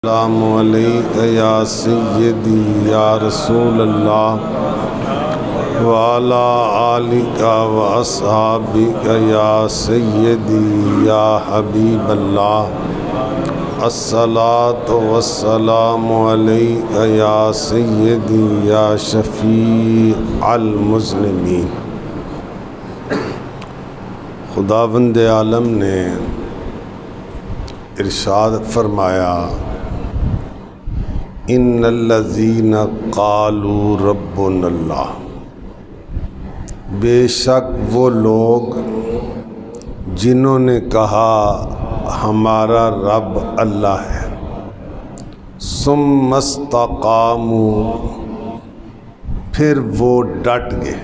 السلام علیکم یا سیدی یا رسول اللہ وعلی آلک و اصحابک یا سیدی یا حبیب اللہ الصلاۃ والسلام علیک یا سیدی یا شفیع المذنبین۔ خداوند عالم نے ارشاد فرمایا ان الذین قالوا ربنا اللہ، بے شک وہ لوگ جنہوں نے کہا ہمارا رب اللہ ہے، ثم استقاموا، پھر وہ ڈٹ گئے،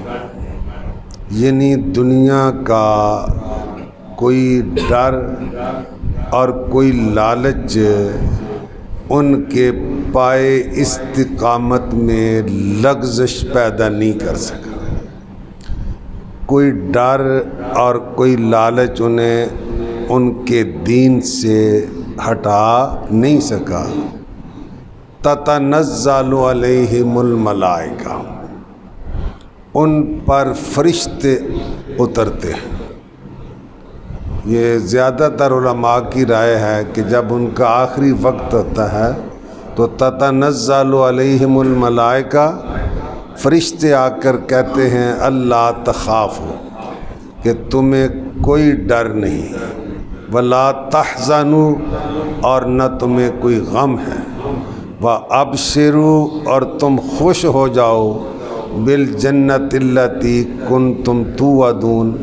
یعنی دنیا کا کوئی ڈر اور کوئی لالچ ان کے پائے استقامت میں لغزش پیدا نہیں کر سکا، کوئی ڈر اور کوئی لالچ انہیں ان کے دین سے ہٹا نہیں سکا۔ تتنزل علیہم الملائکہ، ان پر فرشتے اترتے ہیں۔ یہ زیادہ تر علماء کی رائے ہے کہ جب ان کا آخری وقت ہوتا ہے تو تتنزل علیہم الملائکہ، فرشتے آ کر کہتے ہیں اللہ تخافوا، کہ تمہیں کوئی ڈر نہیں، ولا تحزنوا، اور نہ تمہیں کوئی غم ہے، وابشروا، اور تم خوش ہو جاؤ، بالجنت التی کنتم توعدون،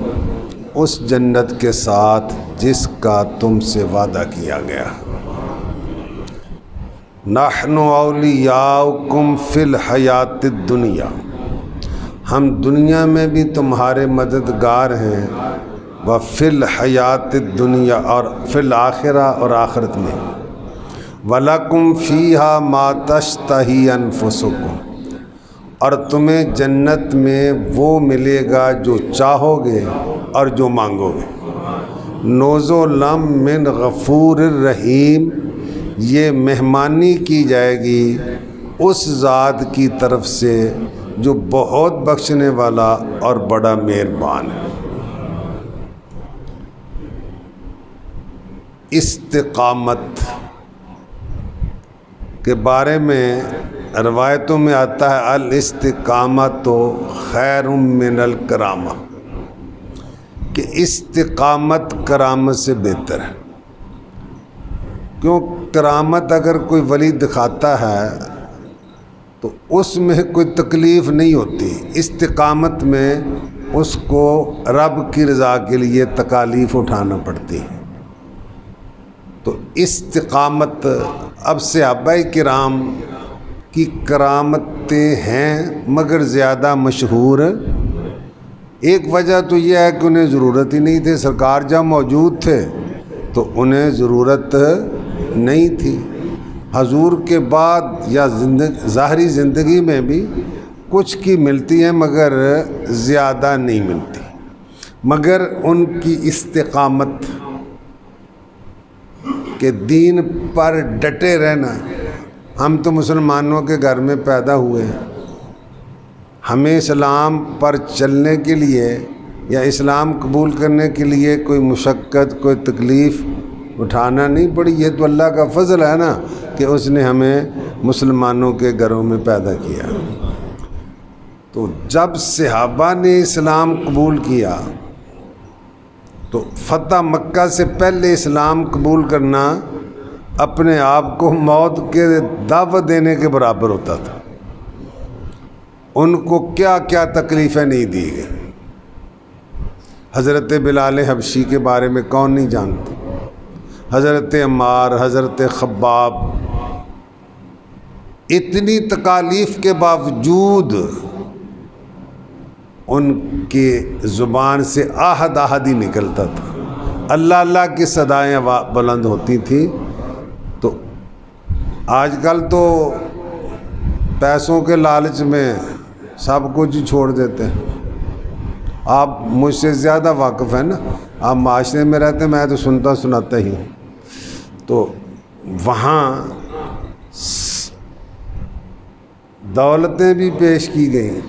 اس جنت کے ساتھ جس کا تم سے وعدہ کیا گیا۔ نحن اولیاؤکم فی الحیات الدنیا، ہم دنیا میں بھی تمہارے مددگار ہیں، وفی الحیات الدنیا، اور فی الآخرہ، اور آخرت میں، ولکم فیہا ما تشتہی انفسکم، اور تمہیں جنت میں وہ ملے گا جو چاہو گے اور جو مانگو گے۔ نزلا من غفور الرحیم، یہ مہمانی کی جائے گی اس ذات کی طرف سے جو بہت بخشنے والا اور بڑا مہربان ہے۔ استقامت کے بارے میں روایتوں میں آتا ہے الاستقامت خیر من الکرامہ، کہ استقامت کرامت سے بہتر ہے، کیوں کرامت اگر کوئی ولی دکھاتا ہے تو اس میں کوئی تکلیف نہیں ہوتی، استقامت میں اس کو رب کی رضا کے لیے تکالیف اٹھانا پڑتی ہے۔ تو استقامت، اب صحابہ کرام کی کرامتیں ہیں مگر زیادہ مشہور، ایک وجہ تو یہ ہے کہ انہیں ضرورت ہی نہیں تھی، سرکار جب موجود تھے تو انہیں ضرورت نہیں تھی، حضور کے بعد یا ظاہری زندگی میں بھی کچھ کی ملتی ہیں مگر زیادہ نہیں ملتی، مگر ان کی استقامت کہ دین پر ڈٹے رہنا۔ ہم تو مسلمانوں کے گھر میں پیدا ہوئے ہیں، ہمیں اسلام پر چلنے کے لیے یا اسلام قبول کرنے کے لیے کوئی مشقت، کوئی تکلیف اٹھانا نہیں پڑی، یہ تو اللہ کا فضل ہے نا کہ اس نے ہمیں مسلمانوں کے گھروں میں پیدا کیا۔ تو جب صحابہ نے اسلام قبول کیا تو فتح مکہ سے پہلے اسلام قبول کرنا اپنے آپ کو موت کے دعوت دینے کے برابر ہوتا تھا۔ ان کو کیا کیا تکلیفیں نہیں دی گئی۔ حضرت بلال حبشی کے بارے میں کون نہیں جانتا، حضرت عمار، حضرت خباب، اتنی تکالیف کے باوجود ان کی زبان سے آہد آہد ہی نکلتا تھا، اللہ اللہ کی صدائیں بلند ہوتی تھیں۔ تو آج کل تو پیسوں کے لالچ میں سب کچھ ہی چھوڑ دیتے ہیں۔ آپ مجھ سے زیادہ واقف ہیں نا، آپ معاشرے میں رہتے ہیں، میں تو سنتا سناتا ہی ہوں۔ تو وہاں دولتیں بھی پیش کی گئیں،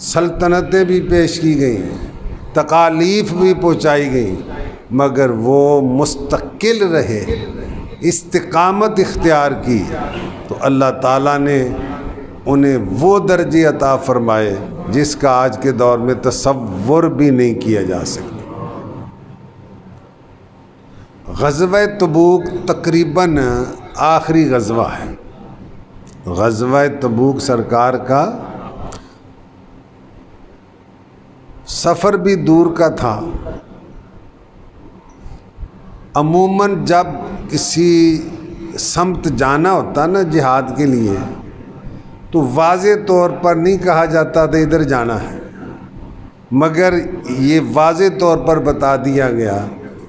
سلطنتیں بھی پیش کی گئیں، تکالیف بھی پہنچائی گئیں، مگر وہ مستقل رہے، استقامت اختیار کی، تو اللہ تعالیٰ نے انہیں وہ درجے عطا فرمائے جس کا آج کے دور میں تصور بھی نہیں کیا جا سکتا۔ غزوہ تبوک تقریباً آخری غزوہ ہے۔ غزوہ تبوک سرکار کا سفر بھی دور کا تھا۔ عموماً جب کسی سمت جانا ہوتا نا جہاد کے لیے تو واضح طور پر نہیں کہا جاتا تھا ادھر جانا ہے، مگر یہ واضح طور پر بتا دیا گیا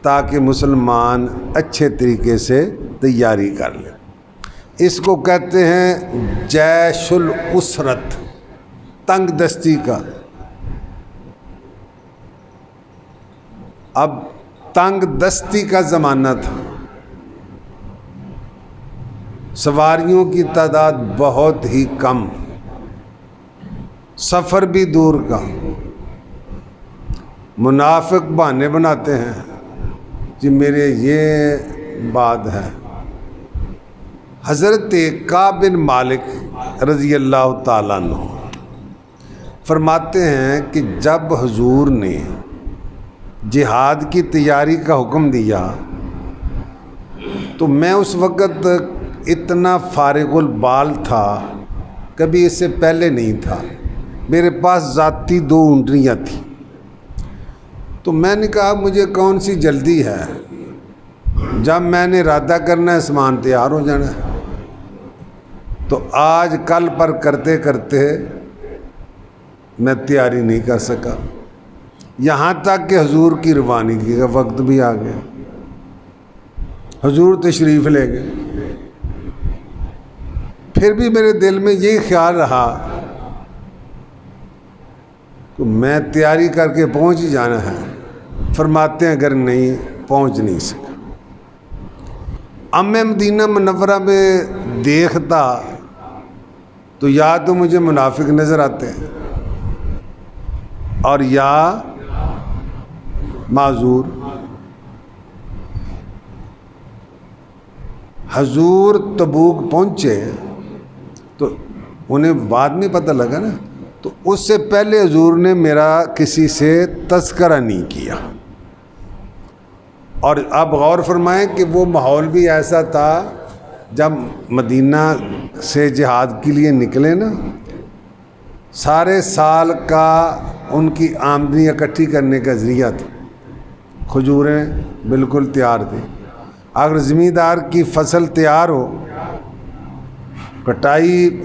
تاکہ مسلمان اچھے طریقے سے تیاری کر لیں۔ اس کو کہتے ہیں جیش الاسرت، تنگ دستی کا۔ اب تنگ دستی کا زمانہ تھا، سواریوں کی تعداد بہت ہی کم، سفر بھی دور کا۔ منافق بہانے بناتے ہیں کہ میرے یہ بات ہے۔ حضرت کعب بن مالک رضی اللہ تعالیٰ عنہ فرماتے ہیں کہ جب حضور نے جہاد کی تیاری کا حکم دیا تو میں اس وقت اتنا فارغ البال تھا، کبھی اس سے پہلے نہیں تھا۔ میرے پاس ذاتی 2 اونٹنیاں تھیں، تو میں نے کہا مجھے کون سی جلدی ہے، جب میں نے ارادہ کرنا ہے سامان تیار ہو جانا ہے۔ تو آج کل پر کرتے کرتے میں تیاری نہیں کر سکا، یہاں تک کہ حضور کی روانگی کا وقت بھی آ گیا، حضور تشریف لے گئے۔ پھر بھی میرے دل میں یہی خیال رہا کہ میں تیاری کر کے پہنچ ہی جانا ہے۔ فرماتے ہیں اگر نہیں پہنچ نہیں سکا، اب میں مدینہ منورہ میں دیکھتا تو یا تو مجھے منافق نظر آتے ہیں اور یا معذور۔ حضور تبوک پہنچے تو انہیں بعد میں پتہ لگا نا، تو اس سے پہلے حضور نے میرا کسی سے تذکرہ نہیں کیا۔ اور اب غور فرمائیں کہ وہ ماحول بھی ایسا تھا، جب مدینہ سے جہاد کے لیے نکلے نا، سارے سال کا ان کی آمدنی اکٹھی کرنے کا ذریعہ تھا۔ کھجوریں بالکل تیار تھی، اگر زمیندار کی فصل تیار ہو، کٹائی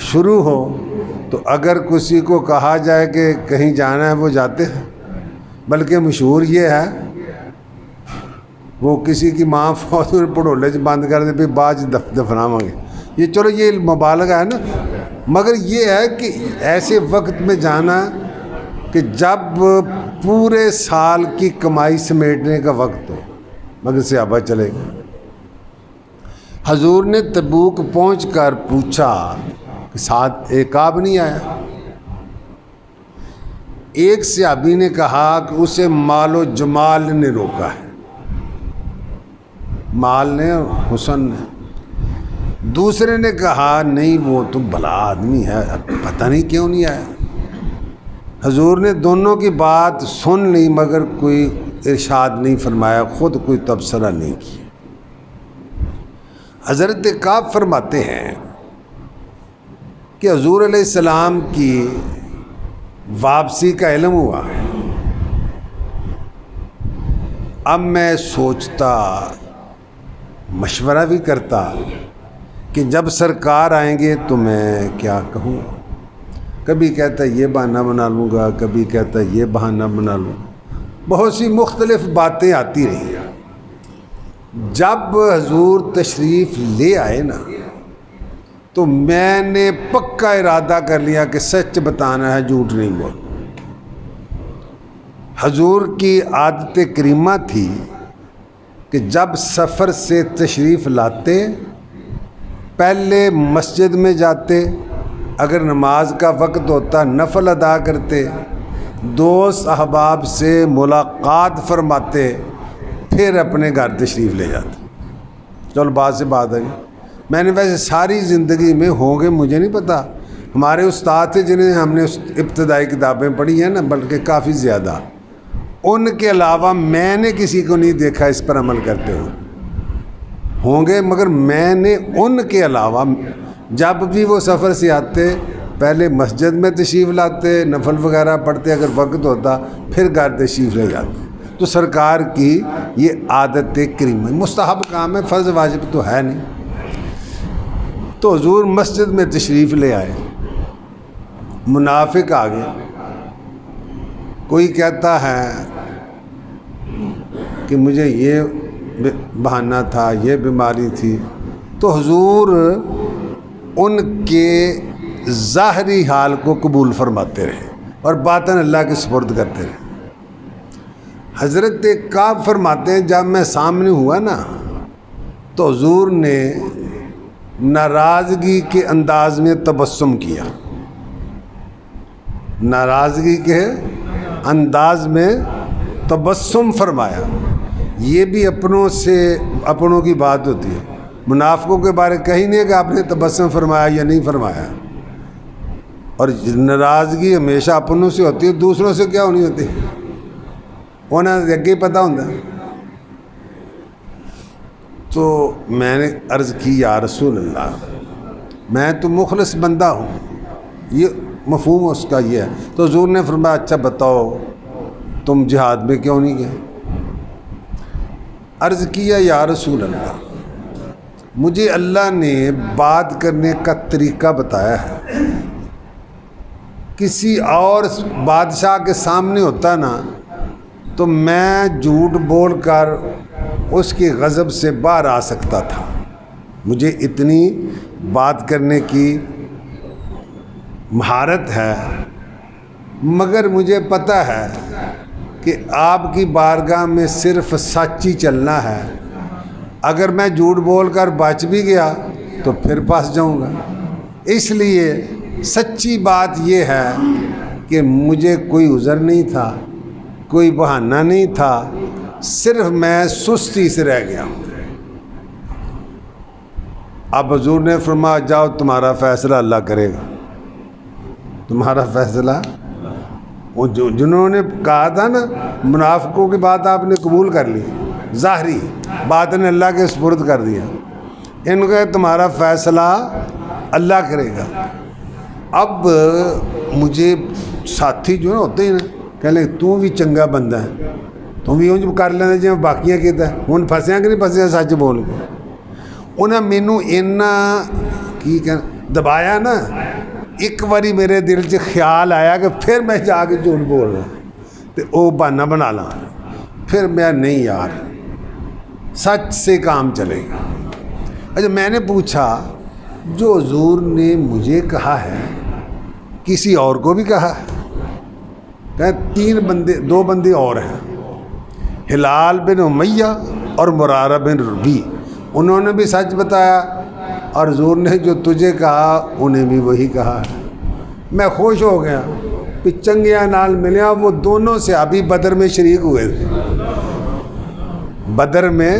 شروع ہو، تو اگر کسی کو کہا جائے کہ کہیں جانا ہے وہ جاتے ہیں۔ بلکہ مشہور یہ ہے، وہ کسی کی ماں فوت پڑھولے بند کر دے، پھر بعض دفناواں گے، یہ چلو یہ مبالغہ ہے نا، مگر یہ ہے کہ ایسے وقت میں جانا کہ جب پورے سال کی کمائی سمیٹنے کا وقت ہو، مگر صحابہ چلے گئے۔ حضور نے تبوک پہنچ کر پوچھا کہ ساتھ ایک کعب نہیں آیا؟ ایک صحابی نے کہا کہ اسے مال و جمال نے روکا ہے، مال نے اور حسن نے۔ دوسرے نے کہا نہیں وہ تو بھلا آدمی ہے، پتہ نہیں کیوں نہیں آیا۔ حضور نے دونوں کی بات سن لی مگر کوئی ارشاد نہیں فرمایا، خود کوئی تبصرہ نہیں کیا۔ حضرت کعب فرماتے ہیں کہ حضور علیہ السلام کی واپسی کا علم ہوا، اب میں سوچتا، مشورہ بھی کرتا کہ جب سرکار آئیں گے تو میں کیا کہوں۔ کبھی کہتا یہ بہانہ بنا لوں گا، کبھی کہتا یہ بہانہ بنا لوں، بہت سی مختلف باتیں آتی رہی۔ جب حضور تشریف لے آئے نا تو میں نے پکا ارادہ کر لیا کہ سچ بتانا ہے، جھوٹ نہیں بول۔ حضور کی عادت کریمہ تھی کہ جب سفر سے تشریف لاتے پہلے مسجد میں جاتے، اگر نماز کا وقت ہوتا نفل ادا کرتے، دوست احباب سے ملاقات فرماتے، پھر اپنے گھر تشریف لے جاتے۔ چلو بات سے بات ہے، میں نے ویسے ساری زندگی میں ہوں گے مجھے نہیں پتہ، ہمارے استاد تھے جنہیں ہم نے ابتدائی کتابیں پڑھی ہیں نا، بلکہ کافی زیادہ، ان کے علاوہ میں نے کسی کو نہیں دیکھا اس پر عمل کرتے ہوئے، ہوں گے مگر میں نے ان کے علاوہ جب بھی وہ سفر سے آتے پہلے مسجد میں تشریف لاتے، نفل وغیرہ پڑھتے، اگر وقت ہوتا پھر گھر تشریف لے جاتے۔ تو سرکار کی یہ عادت کریمہ، مستحب کام ہے، فرض واجب تو ہے نہیں۔ تو حضور مسجد میں تشریف لے آئے، منافق آ گئے، کوئی کہتا ہے کہ مجھے یہ بہانہ تھا، یہ بیماری تھی، تو حضور ان کے ظاہری حال کو قبول فرماتے رہے اور باطن اللہ کے سپرد کرتے رہے۔ حضرت کعب فرماتے ہیں جب میں سامنے ہوا نا تو حضور نے ناراضگی کے انداز میں تبسم کیا، ناراضگی کے انداز میں تبسم فرمایا۔ یہ بھی اپنوں کی بات ہوتی ہے، منافقوں کے بارے کہیں نہیں ہے کہ آپ نے تبسم فرمایا یا نہیں فرمایا، اور ناراضگی ہمیشہ اپنوں سے ہوتی ہے، دوسروں سے کیا ہونی ہوتی ہے، انہیں اگے پتہ ہوتا ہے۔ تو میں نے عرض کی یا رسول اللہ میں تو مخلص بندہ ہوں، یہ مفہوم اس کا یہ ہے۔ تو حضور نے فرمایا اچھا بتاؤ تم جہاد میں کیوں نہیں گئے؟ عرض کیا یا رسول اللہ مجھے اللہ نے بات کرنے کا طریقہ بتایا ہے، کسی اور بادشاہ کے سامنے ہوتا نا تو میں جھوٹ بول کر اس کی غضب سے باہر آ سکتا تھا، مجھے اتنی بات کرنے کی مہارت ہے، مگر مجھے پتہ ہے کہ آپ کی بارگاہ میں صرف سچ ہی چلنا ہے، اگر میں جھوٹ بول کر بچ بھی گیا تو پھر پھنس جاؤں گا، اس لیے سچی بات یہ ہے کہ مجھے کوئی عذر نہیں تھا، کوئی بہانہ نہیں تھا، صرف میں سستی سے رہ گیا ہوں۔ اب حضور نے فرمایا جاؤ تمہارا فیصلہ اللہ کرے گا، تمہارا فیصلہ۔ وہ جنہوں نے کہا تھا نا منافقوں کی بات آپ نے قبول کر لی، ظاہری بات نے اللہ کے سپرد کر دیا، ان کا تمہارا فیصلہ اللہ کرے گا۔ اب مجھے ساتھی جو ہوتے ہیں نا کہہ لیں تو بھی چنگا بندہ ہے، تم بھی انج کر لینا جی باقیاں کہتا ہے، ہوں پھنسیا کہ نہیں پھنسیا سچ بول کے۔ انہیں مینوں اینا کی دبایا نا، ایک باری میرے دل سے خیال آیا کہ پھر میں جا کے جھوٹ بول رہا تو وہ بہانہ بنا لا، پھر میں نہیں یار سچ سے کام چلے گا۔ اچھا میں نے پوچھا جو حضور نے مجھے کہا ہے کسی اور کو بھی کہا ہے؟ کہ دو بندے اور ہیں، ہلال بن امیہ اور مرارہ بن ربی، انہوں نے بھی سچ بتایا اور حضور نے جو تجھے کہا انہیں بھی وہی کہا ہے۔ میں خوش ہو گیا، پچنگیاں نال ملیا، وہ دونوں سے ابھی بدر میں شریک ہوئے تھے۔ بدر میں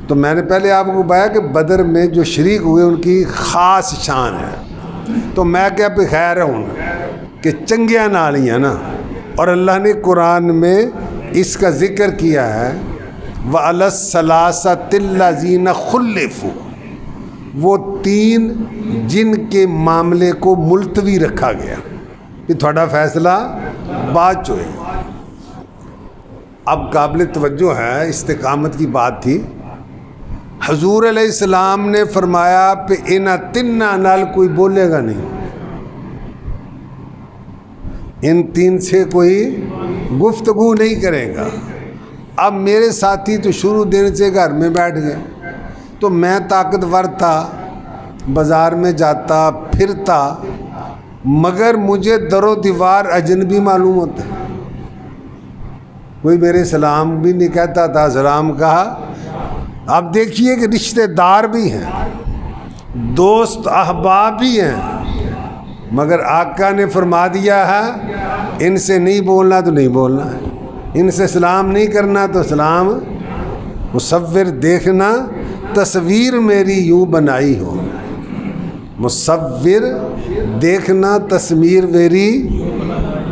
تو میں نے پہلے آپ کو بتایا کہ بدر میں جو شریک ہوئے ان کی خاص شان ہے، تو میں کیا پہ خیر ہوں کہ چنگیاں نال ہی ہیں نا، اور اللہ نے قرآن میں اس کا ذکر کیا ہے وَعَلَى الثَّلَاثَةِ الَّذِينَ خُلِّفُوا، وہ تین جن کے معاملے کو ملتوی رکھا گیا کہ تھوڑا فیصلہ بعد ہوئے۔ اب قابل توجہ ہے، استقامت کی بات تھی، حضور علیہ السلام نے فرمایا کہ انہاں تنہ نال کوئی بولے گا نہیں، ان تین سے کوئی گفتگو نہیں کرے گا۔ اب میرے ساتھی تو شروع دن سے گھر میں بیٹھ گئے، تو میں طاقتور تھا، بازار میں جاتا پھرتا، مگر مجھے در و دیوار اجنبی معلوم ہوتا، کوئی میرے سلام بھی نہیں کہتا تھا، سلام کہا۔ اب دیکھیے کہ رشتہ دار بھی ہیں، دوست احباب بھی ہیں، مگر آقا نے فرما دیا ہے ان سے نہیں بولنا تو نہیں بولنا ہے، ان سے سلام نہیں کرنا تو سلام، مصور دیکھنا تصویر میری یوں بنائی ہو، مصور دیکھنا تصویر میری،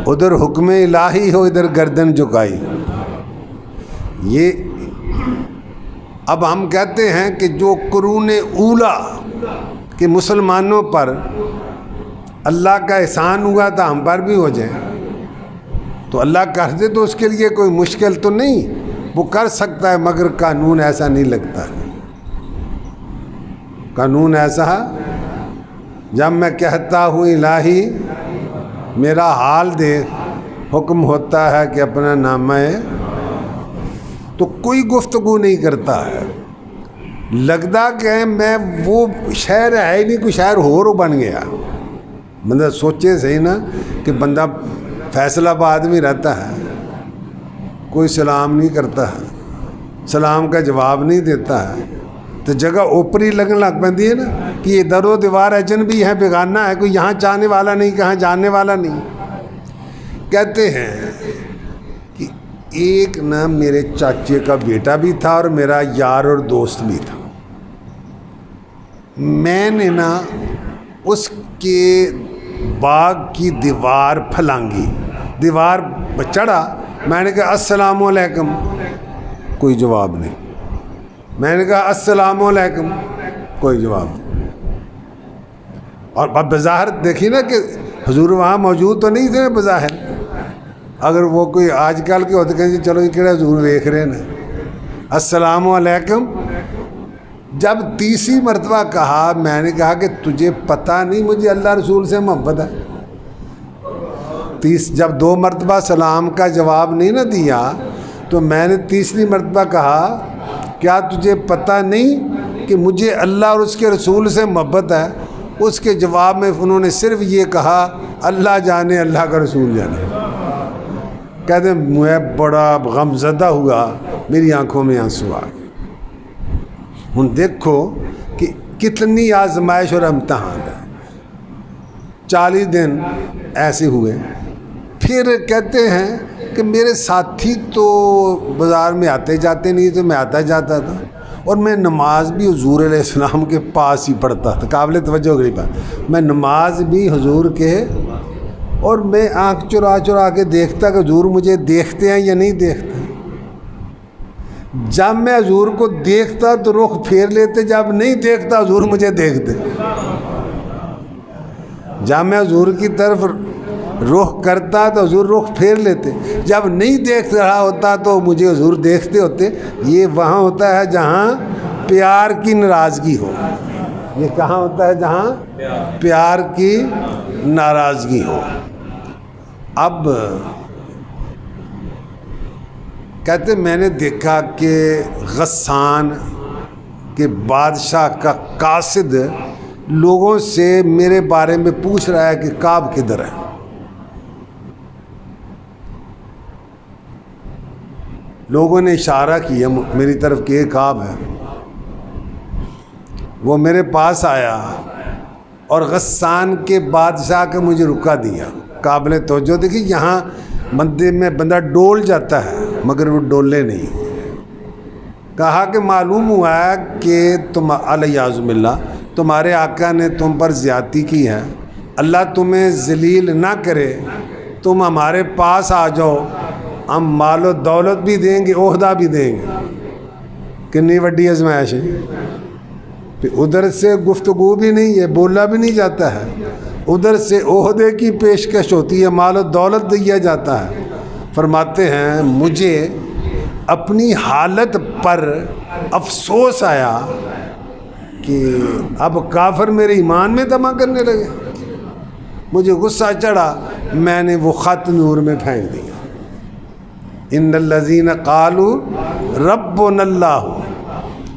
ادھر حکم الہی ہو ادھر گردن جھکائی۔ یہ اب ہم کہتے ہیں کہ جو قرون اولا کہ مسلمانوں پر اللہ کا احسان ہوا تھا ہم پر بھی ہو جائے، تو اللہ کر دے تو اس کے لیے کوئی مشکل تو نہیں، وہ کر سکتا ہے، مگر قانون ایسا نہیں لگتا۔ قانون ایسا جب میں کہتا ہوں الہی میرا حال دیکھ، حکم ہوتا ہے کہ اپنا نامہ ہے، تو کوئی گفتگو نہیں کرتا ہے، لگتا کہ میں وہ شہر ہے ہی نہیں، کوئی شہر ہو بن گیا۔ بندہ سوچے صحیح نا کہ بندہ فیصل آباد میں رہتا ہے، کوئی سلام نہیں کرتا ہے، سلام کا جواب نہیں دیتا ہے، تو جگہ اوپری لگن لگ پہنتی ہے نا کہ یہ در و دیوار اجنبی ہے، بیگانہ ہے، کوئی یہاں چاہنے والا نہیں کہاں جاننے والا نہیں۔ کہتے ہیں کہ ایک نا میرے چاچے کا بیٹا بھی تھا اور میرا یار اور دوست بھی تھا، میں نے نا اس کے باغ کی دیوار پھلانگی، دیوار چڑھا، میں نے کہا السلام علیکم، کوئی جواب نہیں، میں نے کہا السلام علیکم، کوئی جواب نہیں۔ اور اب بظاہر دیکھیے نا کہ حضور وہاں موجود تو نہیں تھے بظاہر، اگر وہ کوئی آج کل کے ہوتے کہیں چلو یہ کہڑا حضور دیکھ رہے ہیں السلام علیکم۔ جب تیسری مرتبہ کہا میں نے کہا کہ تجھے پتہ نہیں مجھے اللہ رسول سے محبت ہے؟ جب 2 مرتبہ سلام کا جواب نہیں نہ دیا تو میں نے تیسری مرتبہ کہا کیا تجھے پتہ نہیں کہ مجھے اللہ اور اس کے رسول سے محبت ہے؟ اس کے جواب میں انہوں نے صرف یہ کہا اللہ جانے اللہ کا رسول جانے۔ کہتے ہیں میں بڑا غم زدہ ہوا، میری آنکھوں میں آنسو آ گئے۔ ہن دیکھو کہ کتنی آزمائش اور امتحان ہے۔ 40 دن ایسے ہوئے، پھر کہتے ہیں کہ میرے ساتھی تو بازار میں آتے جاتے نہیں تو میں آتا جاتا تھا، اور میں نماز بھی حضور علیہ السلام کے پاس ہی پڑھتا تھا۔ قابل توجہ اگلی بات، میں نماز بھی حضور کے، اور میں آنکھ چرا چرا کے دیکھتا کہ حضور مجھے دیکھتے ہیں یا نہیں دیکھتے۔ جب میں حضور کو دیکھتا تو رخ پھیر لیتے، جب نہیں دیکھتا حضور مجھے دیکھتے۔ جب میں حضور کی طرف رخ کرتا تو حضور رخ پھیر لیتے، جب نہیں دیکھ رہا ہوتا تو مجھے حضور دیکھتے ہوتے۔ یہ وہاں ہوتا ہے جہاں پیار کی ناراضگی ہو، یہ کہاں ہوتا ہے جہاں پیار کی ناراضگی ہو۔ اب کہتے میں نے دیکھا کہ غسان کے بادشاہ کا قاصد لوگوں سے میرے بارے میں پوچھ رہا ہے کہ کعب کدھر ہے۔ لوگوں نے اشارہ کیا میری طرف کہ ایک کعب ہے۔ وہ میرے پاس آیا اور غسان کے بادشاہ کا مجھے رکا دیا۔ قابل توجہ دیکھیے، یہاں بندے میں بندہ ڈول جاتا ہے مگر وہ ڈولے نہیں۔ کہا کہ معلوم ہوا ہے کہ تم الیاذ باللہ تمہارے آقا نے تم پر زیادتی کی ہے، اللہ تمہیں ذلیل نہ کرے، تم ہمارے پاس آ جاؤ، ہم مال و دولت بھی دیں گے، عہدہ بھی دیں گے۔ کنی وڈی آزمائش ہے۔ پھر ادھر سے گفتگو بھی نہیں ہے، بولا بھی نہیں جاتا ہے، ادھر سے عہدے کی پیشکش ہوتی ہے، مال و دولت دیا جاتا ہے۔ فرماتے ہیں مجھے اپنی حالت پر افسوس آیا کہ اب کافر میرے ایمان میں طمع کرنے لگے۔ مجھے غصہ چڑھا، میں نے وہ خط نور میں پھینک دیا۔ ان الذین قالوا ربنا اللہ،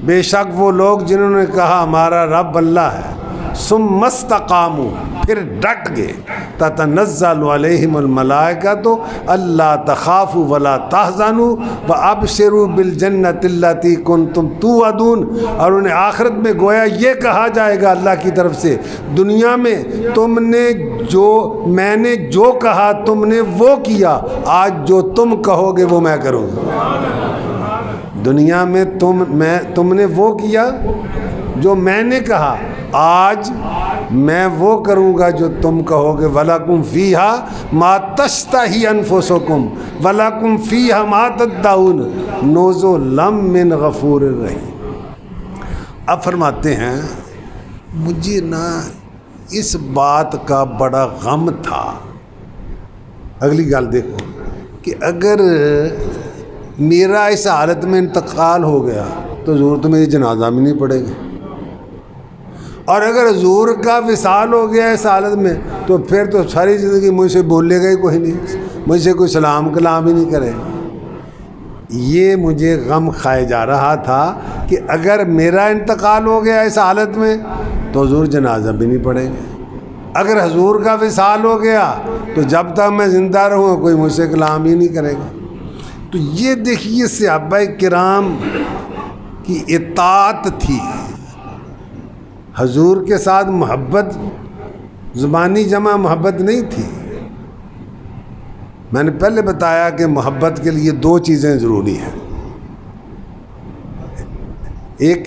بے شک وہ لوگ جنہوں نے کہا ہمارا رب اللہ ہے، ثم استقاموا، پھر ڈٹ گئے تتنزل علیہم الملائکۃ اللہ تخافوا ولا تحزنوا وابشروا بالجنۃ التی کنتم توعدون، اور انہیں آخرت میں گویا یہ کہا جائے گا اللہ کی طرف سے، دنیا میں تم نے میں نے جو کہا تم نے وہ کیا، آج جو تم کہو گے وہ میں کروں گا۔ دنیا میں تم نے وہ کیا جو میں نے کہا، آج میں وہ کروں گا جو تم کہو گے۔ وَلَكُمْ فِيهَا مَا تَشْتَهِي أَنفُسُكُمْ وَلَكُمْ فِيهَا مَا تَدَّعُونَ نُزُلًا مِّنْ غَفُورٍ رَحِيمٍ۔ اب فرماتے ہیں مجھے نا اس بات کا بڑا غم تھا، اگلی گال دیکھو، کہ اگر میرا اس حالت میں انتقال ہو گیا تو حضور تو میری جنازہ میں نہیں پڑے گا، اور اگر حضور کا وصال ہو گیا اس حالت میں تو پھر تو ساری زندگی مجھ سے بولے گا ہی کوئی نہیں، مجھ سے کوئی سلام کلام ہی نہیں کرے۔ یہ مجھے غم کھائے جا رہا تھا کہ اگر میرا انتقال ہو گیا اس حالت میں تو حضور جنازہ بھی نہیں پڑے گا، اگر حضور کا وصال ہو گیا تو جب تک میں زندہ رہوں کوئی مجھ سے کلام ہی نہیں کرے گا۔ تو یہ دیکھیے صحابہ کرام کی اطاعت تھی، حضور کے ساتھ محبت زبانی جمع محبت نہیں تھی۔ میں نے پہلے بتایا کہ محبت کے لیے دو چیزیں ضروری ہیں، ایک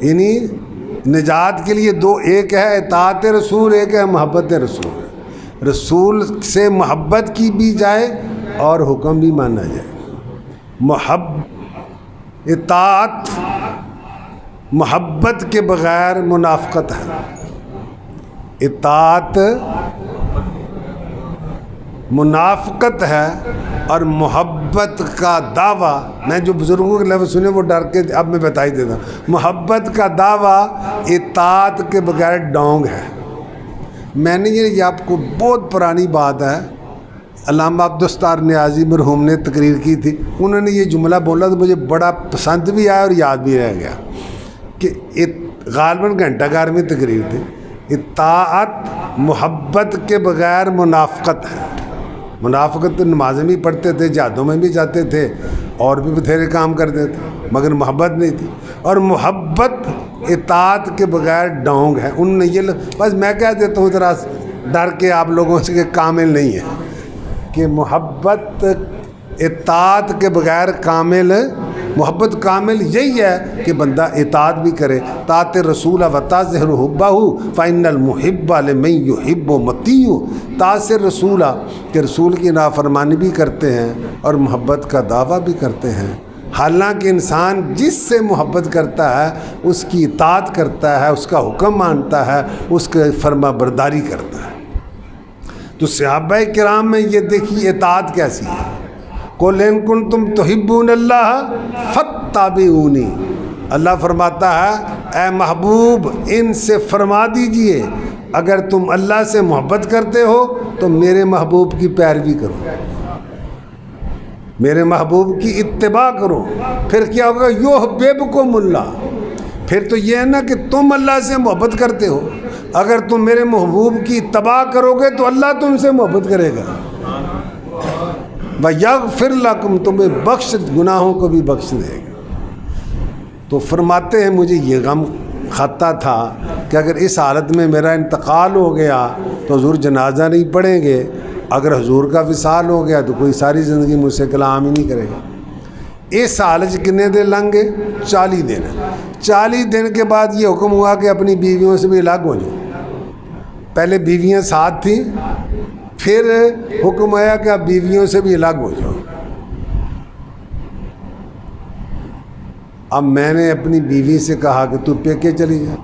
یعنی نجات کے لیے دو، ایک ہے اطاعت رسول، ایک ہے محبت رسول۔ رسول سے محبت کی بھی جائے اور حکم بھی مانا جائے۔ اطاعت محبت کے بغیر منافقت ہے، اطاعت منافقت ہے، اور محبت کا دعویٰ، میں جو بزرگوں کے لفظ سنے وہ ڈر کے اب میں بتا ہی دیتا ہوں، محبت کا دعویٰ اطاعت کے بغیر ڈونگ ہے۔ میں نے یہ آپ کو بہت پرانی بات ہے، علامہ عبدالستار نیازی مرحوم نے تقریر کی تھی، انہوں نے یہ جملہ بولا تو مجھے بڑا پسند بھی آیا اور یاد بھی رہ گیا کہ غالباً گھنٹہ گھر میں تقریر تھی، اطاعت محبت کے بغیر منافقت ہے۔ منافقت تو نمازیں بھی پڑھتے تھے، جہادوں میں بھی جاتے تھے، اور بھی بتھیرے کام کرتے تھے، مگر محبت نہیں تھی، اور محبت اطاعت کے بغیر ڈونگ ہے۔ انہوں نے یہ بس میں کہہ دیتا ہوں ذرا ڈر کے آپ لوگوں سے کہ کامل نہیں ہے، کہ محبت اطاعت کے بغیر کامل، محبت کامل یہی ہے کہ بندہ اطاعت بھی کرے، طاعت رسول و تظہر حبہ فإن المحب لمن یحب مطیع، طاعت رسول کہ رسول کی نافرمانی بھی کرتے ہیں اور محبت کا دعویٰ بھی کرتے ہیں۔ حالانکہ انسان جس سے محبت کرتا ہے اس کی اطاعت کرتا ہے، اس کا حکم مانتا ہے، اس کی فرما برداری کرتا ہے۔ تو صحابہ کرام میں یہ دیکھیے اطاعت کیسی ہے۔ قُلْ إِن كُنتُمْ تُحِبُّونَ اللَّهَ فَاتَّبِعُونِی، اللہ فرماتا ہے اے محبوب ان سے فرما دیجئے اگر تم اللہ سے محبت کرتے ہو تو میرے محبوب کی پیروی کرو، میرے محبوب کی اتباع کرو۔ پھر کیا ہوگا؟ یحببکم اللہ، پھر تو یہ ہے نا کہ تم اللہ سے محبت کرتے ہو، اگر تم میرے محبوب کی اتباع کرو گے تو اللہ تم سے محبت کرے گا، وَيَغْفِرْ لَكُمْ، تمہیں بخش، گناہوں کو بھی بخش دے گا۔ تو فرماتے ہیں مجھے یہ غم خطہ تھا کہ اگر اس حالت میں میرا انتقال ہو گیا تو حضور جنازہ نہیں پڑھیں گے، اگر حضور کا وصال ہو گیا تو کوئی ساری زندگی مجھ سے کلام ہی نہیں کرے گا۔ اس حالت کتنے دن لیں گے؟ 40 دن۔ 40 دن کے بعد یہ حکم ہوا کہ اپنی بیویوں سے بھی الگ ہو جاؤ۔ پہلے بیویاں ساتھ تھیں، پھر حکم آیا کہ آپ بیویوں سے بھی الگ ہو جاؤ۔ اب میں نے اپنی بیوی سے کہا کہ تو پیکے چلی جا،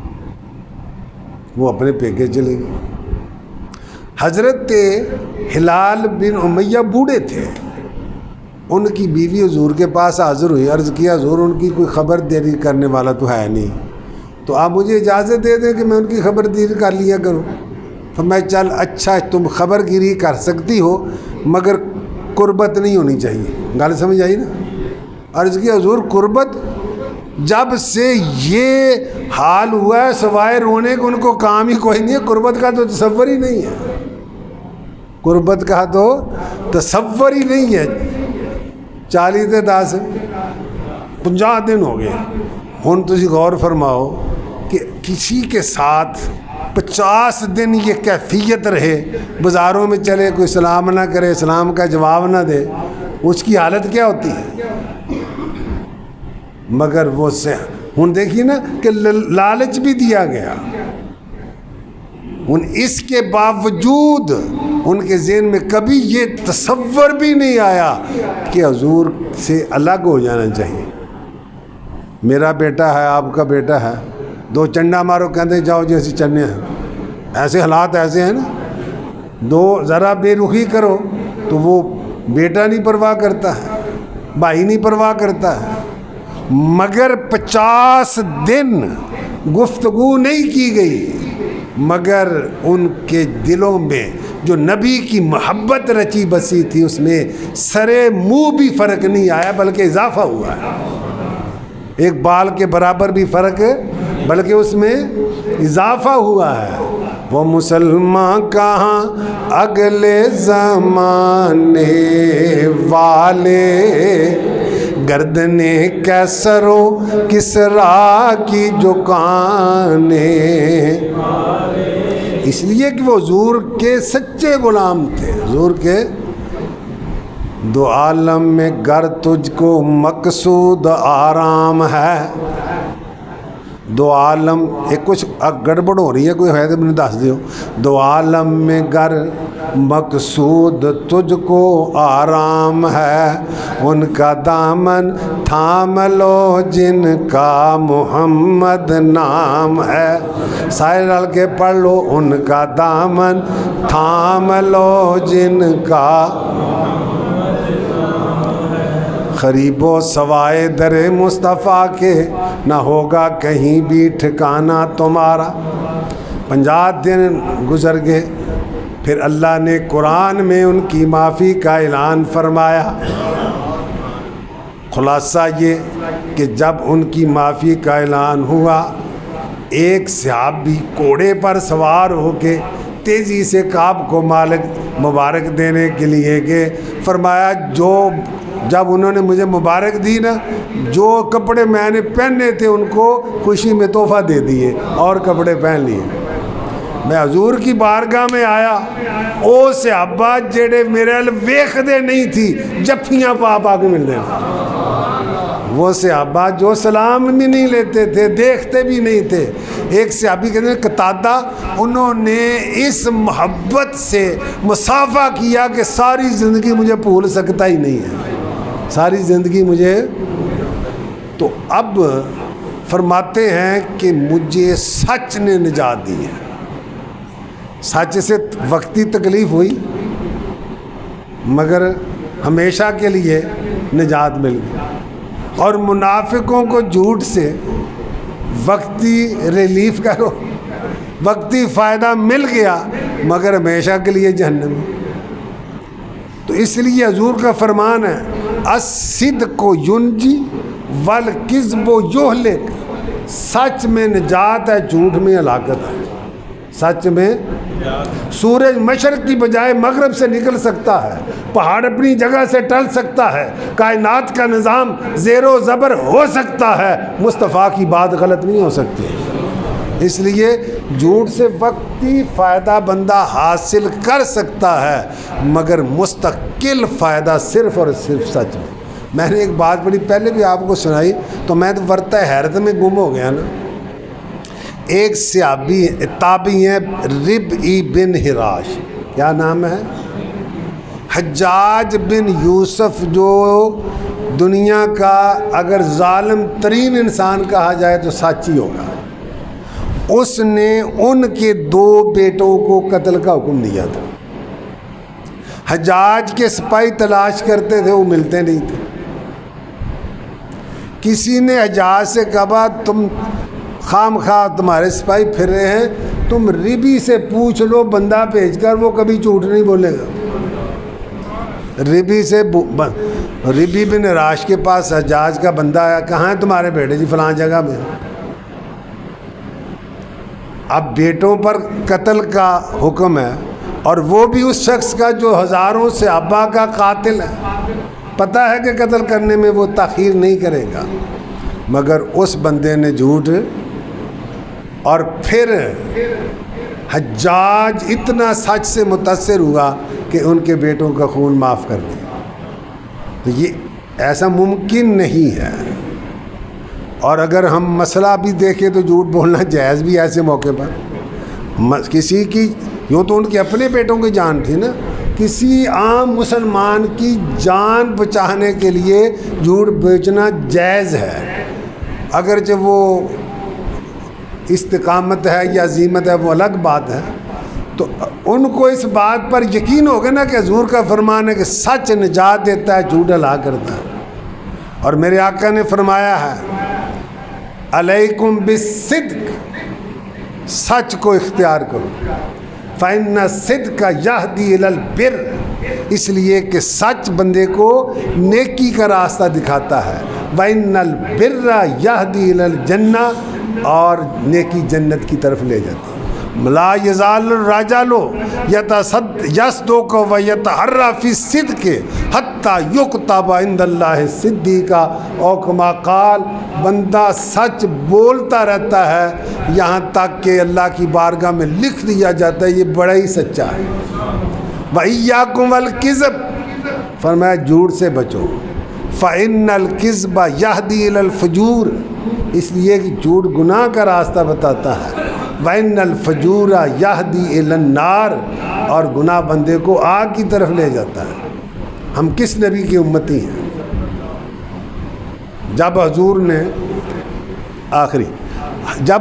وہ اپنے پیکے چلی گئی۔ حضرت ہلال بن امیہ بوڑھے تھے، ان کی بیوی حضور کے پاس حاضر ہوئی، عرض کیا حضور ان کی کوئی خبر داری کرنے والا تو ہے نہیں، تو آپ مجھے اجازت دے دیں کہ میں ان کی خبر داری کر لیا کروں۔ تو میں چل اچھا تم خبر گیری کر سکتی ہو مگر قربت نہیں ہونی چاہیے، گل سمجھ آئی نا؟ عرض کیا حضور قربت؟ جب سے یہ حال ہوا ہے سوائے رونے کو ان کو کام ہی کوئی نہیں ہے. قربت کا تو تصور ہی نہیں ہے, قربت کا تو تصور ہی نہیں ہے. 40 تے 10 50 دن ہو گئے. ہن تسی غور فرماؤ کہ کسی کے ساتھ 50 دن یہ کیفیت رہے, بازاروں میں چلے کوئی سلام نہ کرے, سلام کا جواب نہ دے, اس کی حالت کیا ہوتی ہے؟ مگر وہ سے ہن دیکھیے نا کہ لالچ بھی دیا گیا. ان اس کے باوجود ان کے ذہن میں کبھی یہ تصور بھی نہیں آیا کہ حضور سے الگ ہو جانا چاہیے. میرا بیٹا ہے, آپ کا بیٹا ہے, 2 چنڈا مارو کہتے جاؤ جیسے چنے ہیں, ایسے حالات ایسے ہیں نا. 2 ذرا بے رخی کرو تو وہ بیٹا نہیں پرواہ کرتا ہے, بھائی نہیں پرواہ کرتا ہے. مگر 50 دن گفتگو نہیں کی گئی, مگر ان کے دلوں میں جو نبی کی محبت رچی بسی تھی اس میں سرے منہ بھی فرق نہیں آیا بلکہ اضافہ ہوا ہے. ایک بال کے برابر بھی فرق بلکہ اس میں اضافہ ہوا ہے. وہ مسلمان کہاں اگلے زمانے والے, گردنے کیسر و کسرا کی جکانے. اس لیے کہ وہ حضور کے سچے غلام تھے. حضور کے 2 عالم میں گر تجھ کو مقصود آرام ہے. 2 عالم ایک کچھ گڑبڑ ہو رہی ہے, کوئی ہے تو میں نے دس دیو. 2 عالم میں گر مقصود تجھ کو آرام ہے, ان کا دامن تھام لو جن کا محمد نام ہے. سارے رل کے پڑھ لو, ان کا دامن تھام لو جن کا. قریب و سوائے در مصطفیٰ کے نہ ہوگا کہیں بھی ٹھکانہ تمہارا. 50 دن گزر گئے, پھر اللہ نے قرآن میں ان کی معافی کا اعلان فرمایا. خلاصہ یہ کہ جب ان کی معافی کا اعلان ہوا, ایک صحابی گھوڑے پر سوار ہو کے تیزی سے کعب کو مبارک دینے کے لیے گئے. فرمایا جب انہوں نے مجھے مبارک دی نا, جو کپڑے میں نے پہنے تھے ان کو خوشی میں تحفہ دے دیے اور کپڑے پہن لیے. میں حضور کی بارگاہ میں آیا, او صحابہ جڑے میرے ال ویکھدے نہیں تھی جفیاں پا کے ملتے ہیں. وہ صحابہ جو سلام بھی نہیں لیتے تھے, دیکھتے بھی نہیں تھے. ایک صحابی کہتے ہیں قتادہ, انہوں نے اس محبت سے مصافحہ کیا کہ ساری زندگی مجھے بھول سکتا ہی نہیں ہے, ساری زندگی مجھے. تو اب فرماتے ہیں کہ مجھے سچ نے نجات دی ہے. سچ سے وقتی تکلیف ہوئی مگر ہمیشہ کے لیے نجات مل گئی, اور منافقوں کو جھوٹ سے وقتی ریلیف کرو, وقتی فائدہ مل گیا مگر ہمیشہ کے لیے جہنم. تو اس لیے حضور کا فرمان ہے, الصدق ینجی والکذب یہلک. سچ میں نجات ہے, جھوٹ میں ہلاکت ہے. سچ میں سورج مشرق کی بجائے مغرب سے نکل سکتا ہے, پہاڑ اپنی جگہ سے ٹل سکتا ہے, کائنات کا نظام زیر و زبر ہو سکتا ہے, مصطفیٰ کی بات غلط نہیں ہو سکتی. اس لیے جھوٹ سے وقتی فائدہ بندہ حاصل کر سکتا ہے مگر مستقل فائدہ صرف اور صرف سچ میں. میں نے ایک بات بڑی پہلے بھی آپ کو سنائی تو میں تو ورطہ حیرت میں گم ہو گیا نا. ایک صحابی تابعی ہیں ربعی بن حراش, کیا نام ہے, حجاج بن یوسف, جو دنیا کا اگر ظالم ترین انسان کہا جائے تو سچ ہی ہوگا. اس نے ان کے 2 بیٹوں کو قتل کا حکم دیا تھا. حجاج کے سپاہی تلاش کرتے تھے, وہ ملتے نہیں تھے. کسی نے حجاج سے کہا تم خام خواہ تمہارے سپاہی پھر رہے ہیں, تم ربی سے پوچھ لو بندہ بھیج کر, وہ کبھی جھوٹ نہیں بولے گا. ربی سے ربی بن راش کے پاس حجاج کا بندہ آیا, کہاں ہے تمہارے بیٹے؟ جی فلاں جگہ میں. اب بیٹوں پر قتل کا حکم ہے, اور وہ بھی اس شخص کا جو ہزاروں صحابہ کا قاتل ہے. پتہ ہے کہ قتل کرنے میں وہ تاخیر نہیں کرے گا, مگر اس بندے نے جھوٹ. اور پھر حجاج اتنا سچ سے متاثر ہوا کہ ان کے بیٹوں کا خون معاف کر دیا. تو یہ ایسا ممکن نہیں ہے. اور اگر ہم مسئلہ بھی دیکھیں تو جھوٹ بولنا جائز بھی ایسے موقع پر. کسی کی یوں تو ان کے اپنے بیٹوں کی جان تھی نا, کسی عام مسلمان کی جان بچانے کے لیے جھوٹ بیچنا جائز ہے. اگرچہ وہ استقامت ہے یا عزیمت ہے وہ الگ بات ہے. تو ان کو اس بات پر یقین ہوگا نا کہ حضور کا فرمان ہے کہ سچ نجات دیتا ہے, جھوٹ ہلاک کرتا ہے. اور میرے آقا نے فرمایا ہے علیکم بالصدق, سچ کو اختیار کرو. فإن الصدق یہدی الی البر, اس لیے کہ سچ بندے کو نیکی کا راستہ دکھاتا ہے. وإن البر یہدی الی الجنہ, اور نیکی جنت کی طرف لے جاتی ہے. لا یزال الرجل یصدق ویتحری فی الصدق حتی یکتب عند اللہ صدیقا, او کما قال, بندہ سچ بولتا رہتا ہے یہاں تک کہ اللہ کی بارگاہ میں لکھ دیا جاتا ہے یہ بڑا ہی سچا ہے. وَإِيَّاكُمْ وَالْكِذْبَ, فرمایا جھوٹ سے بچو. فَإِنَّ الْكِذْبَ يَهْدِي إِلَى الْفُجُورِ, اس لیے کہ جھوٹ گناہ کا راستہ بتاتا ہے. وَإِنَّ الْفُجُورَ يَهْدِي إِلَى النَّارِ, اور گناہ بندے کو آگ کی طرف لے جاتا ہے. ہم کس نبی کی امتی ہیں؟ جب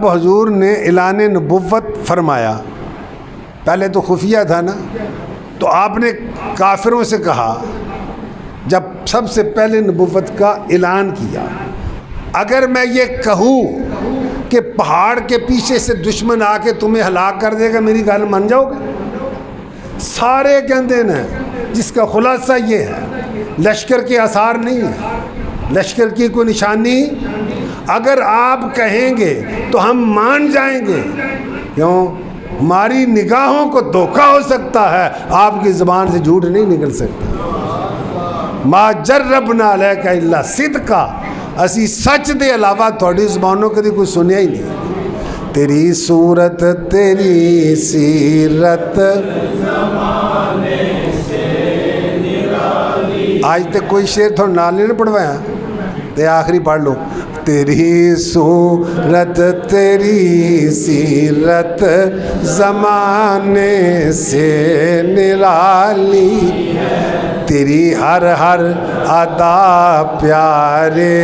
حضور نے اعلان نبوت فرمایا, پہلے تو خفیہ تھا نا, تو آپ نے کافروں سے کہا جب سب سے پہلے نبوت کا اعلان کیا, اگر میں یہ کہوں کہ پہاڑ کے پیچھے سے دشمن آ کے تمہیں ہلاک کر دے گا, میری گل مان جاؤ گے؟ سارے کہتے ہیں, جس کا خلاصہ یہ ہے لشکر کے آثار نہیں ہے, لشکر کی کوئی نشانی. اگر آپ کہیں گے تو ہم مان جائیں گے, کیوں؟ ہماری نگاہوں کو دھوکہ ہو سکتا ہے, آپ کی زبان سے جھوٹ نہیں نکل سکتا. ما جربنا علیک الا صدقا, اسی سچ دے علاوہ تھوڑی زبانوں کدی کوئی سنیا ہی نہیں. تیری صورت تیری سیرت آج تک کوئی شعر تھوڑا نال نہیں پڑھوایا, تے آخری پڑھ لو. تیری صورت تیری سیرت زمانے سے نرالی, تیری ہر ہر ادا پیارے